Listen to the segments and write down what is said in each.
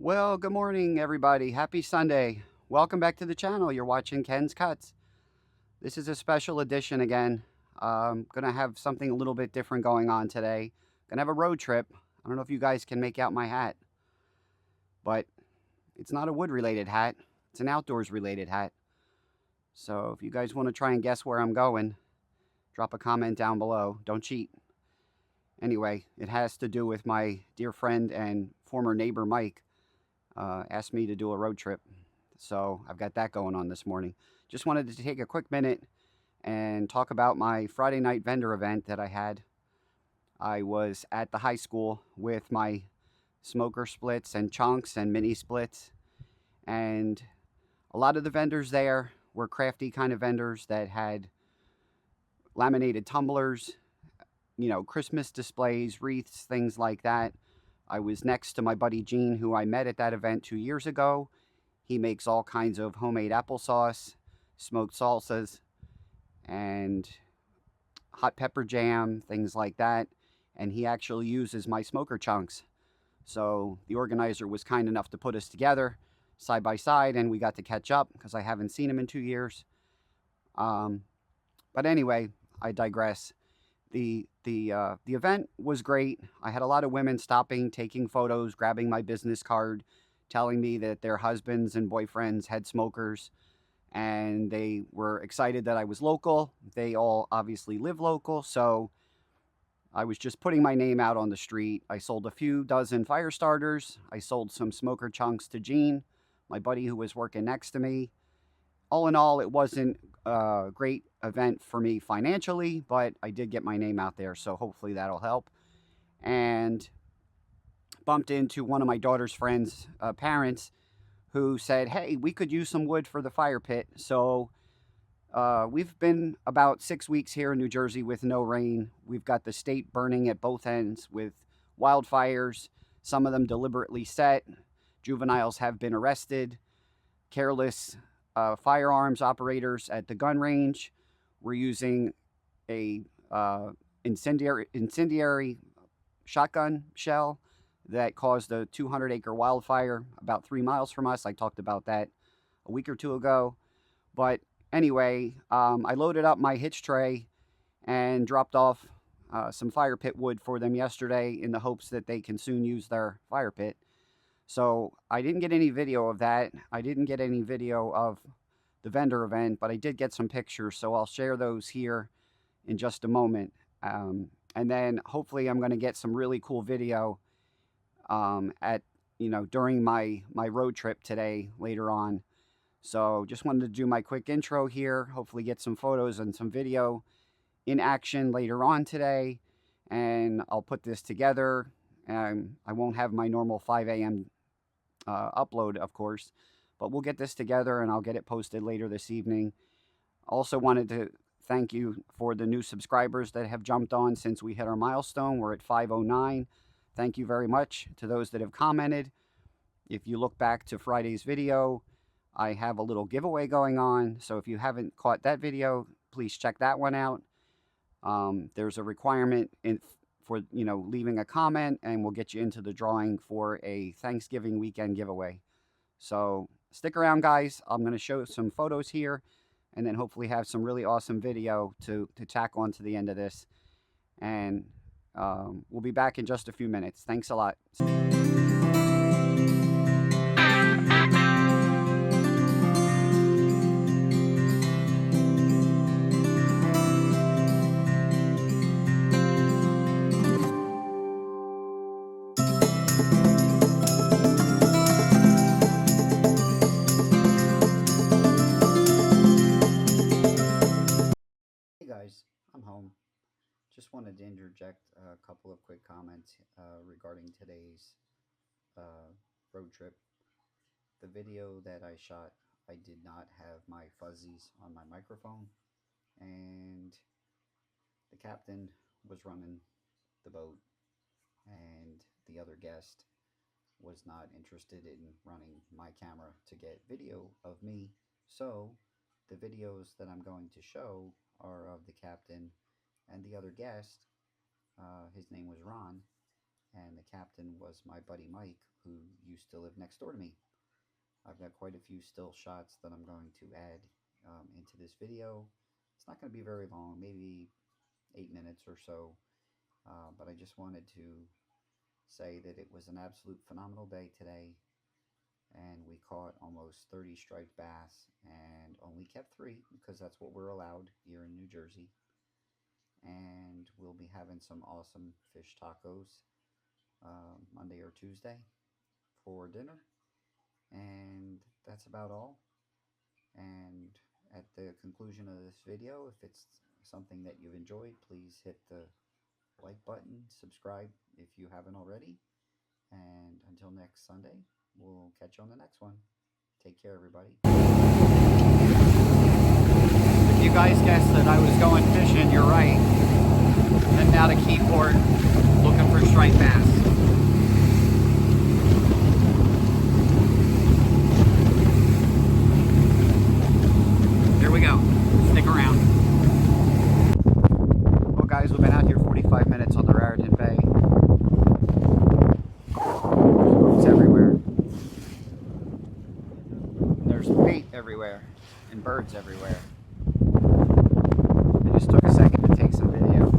Well, good morning, everybody. Happy Sunday. Welcome back to the channel. You're watching Ken's Cuts. This is a special edition again. Gonna have something a little bit different going on today. Gonna have a road trip. I don't know if you guys can make out my hat, but it's not a wood-related hat. It's an outdoors-related hat. So if you guys want to try and guess where I'm going, drop a comment down below. Don't cheat. Anyway, it has to do with my dear friend and former neighbor, Mike. Asked me to do a road trip. So I've got that going on this morning. Just wanted to take a quick minute and talk about my Friday night vendor event that I had. I was at the high school with my smoker splits and chunks and mini splits. And a lot of the vendors there were crafty kind of vendors that had laminated tumblers, Christmas displays, wreaths, things like that. I was next to my buddy Gene, who I met at that event 2 years ago. He makes all kinds of homemade applesauce, smoked salsas, and hot pepper jam, things like that. And he actually uses my smoker chunks. So the organizer was kind enough to put us together side by side, and we got to catch up because I haven't seen him in 2 years. But anyway, I digress. The event was great. I had a lot of women stopping, taking photos, grabbing my business card, telling me that their husbands and boyfriends had smokers, and they were excited that I was local. They all obviously live local, so I was just putting my name out on the street. I sold a few dozen fire starters. I sold some smoker chunks to Gene, my buddy who was working next to me. All in all, it wasn't a great event for me financially, but I did get my name out there, so hopefully that'll help. And bumped into one of my daughter's friends' parents who said, hey, we could use some wood for the fire pit. So we've been about 6 weeks here in New Jersey with no rain. We've got the state burning at both ends with wildfires, some of them deliberately set. Juveniles have been arrested. Careless firearms operators at the gun range were using a incendiary shotgun shell that caused a 200-acre wildfire about 3 miles from us. I talked about that a week or two ago. But anyway, I loaded up my hitch tray and dropped off some fire pit wood for them yesterday in the hopes that they can soon use their fire pit. So I didn't get any video of that. I didn't get any video of the vendor event, but I did get some pictures, so I'll share those here in just a moment. And then hopefully I'm going to get some really cool video during my road trip today later on. So just wanted to do my quick intro here, hopefully get some photos and some video in action later on today. And I'll put this together. And I won't have my normal 5 a.m. Upload, of course, but we'll get this together and I'll get it posted later this evening. Also wanted to thank you for the new subscribers that have jumped on since we hit our milestone. We're at 509. Thank you very much to those that have commented. If you look back to Friday's video, I have a little giveaway going on. So if you haven't caught that video, please check that one out. There's a requirement for leaving a comment, and we'll get you into the drawing for a Thanksgiving weekend giveaway. So stick around, guys. I'm going to show some photos here and then hopefully have some really awesome video to tack on to the end of this. And we'll be back in just a few minutes. Thanks a lot. Hey guys, I'm home. Just wanted to interject a couple of quick comments regarding today's road trip. The video that I shot, I did not have my fuzzies on my microphone, and the captain was running the boat, and the other guest was not interested in running my camera to get video of me. So the videos that I'm going to show are of the captain and the other guest. His name was Ron, and the captain was my buddy Mike, who used to live next door to me. I've got quite a few still shots that I'm going to add into this video. It's not going to be very long, maybe 8 minutes or so, but I just wanted to say that it was an absolute phenomenal day today, and we caught almost 30 striped bass and only kept 3 because that's what we're allowed here in New Jersey. And we'll be having some awesome fish tacos Monday or Tuesday for dinner, and that's about all. And at the conclusion of this video, if it's something that you've enjoyed, please hit the like button, subscribe if you haven't already, and until next Sunday, we'll catch you on the next one. Take care, everybody. If you guys guessed that I was going fishing, you're right. Heading out of Keyport, looking for striped bass. Here we go. Stick around. Well, guys, we've been out here 45 minutes on the Raritan Bay. It's everywhere. There's bait everywhere and birds everywhere. I just took a second to take some video.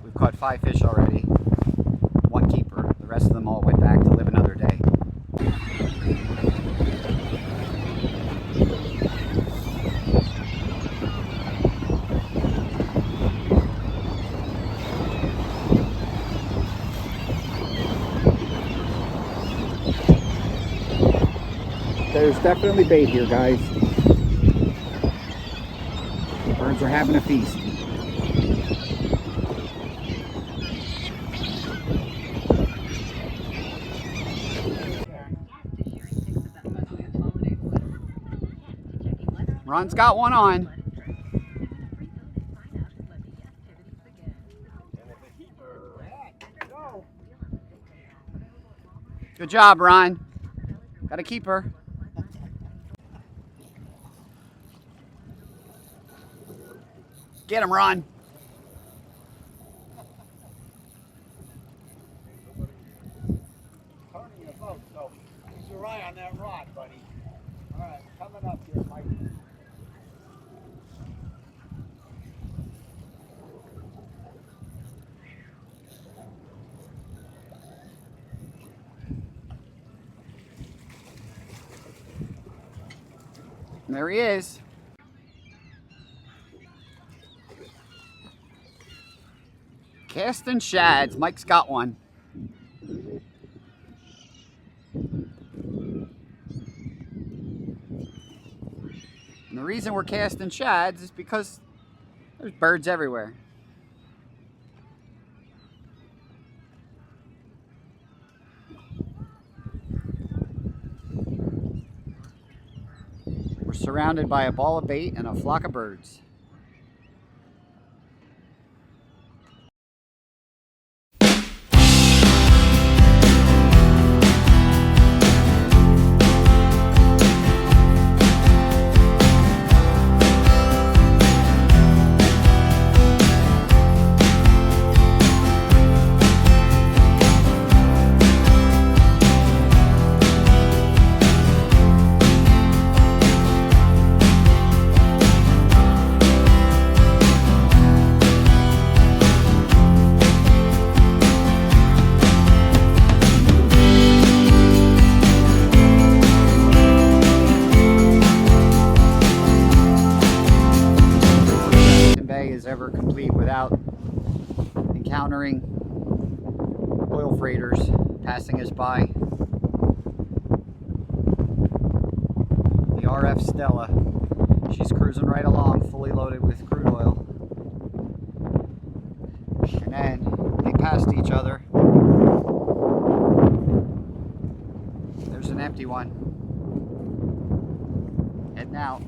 We've caught 5 fish already. 1 keeper. The rest of them all went back to live another day. There's definitely bait here, guys. Birds are having a feast. Ron's got one on. Good job, Ron. Got a keeper. Get him, Ron. Turning your boat, so keep your eye on that rod, buddy. All right, coming up here, Mike. And there he is. Casting shads. Mike's got one. And the reason we're casting shads is because there's birds everywhere. We're surrounded by a ball of bait and a flock of birds. Is ever complete without encountering oil freighters passing us by. The RF Stella, she's cruising right along, fully loaded with crude oil. And then they passed each other. There's an empty one. Heading out.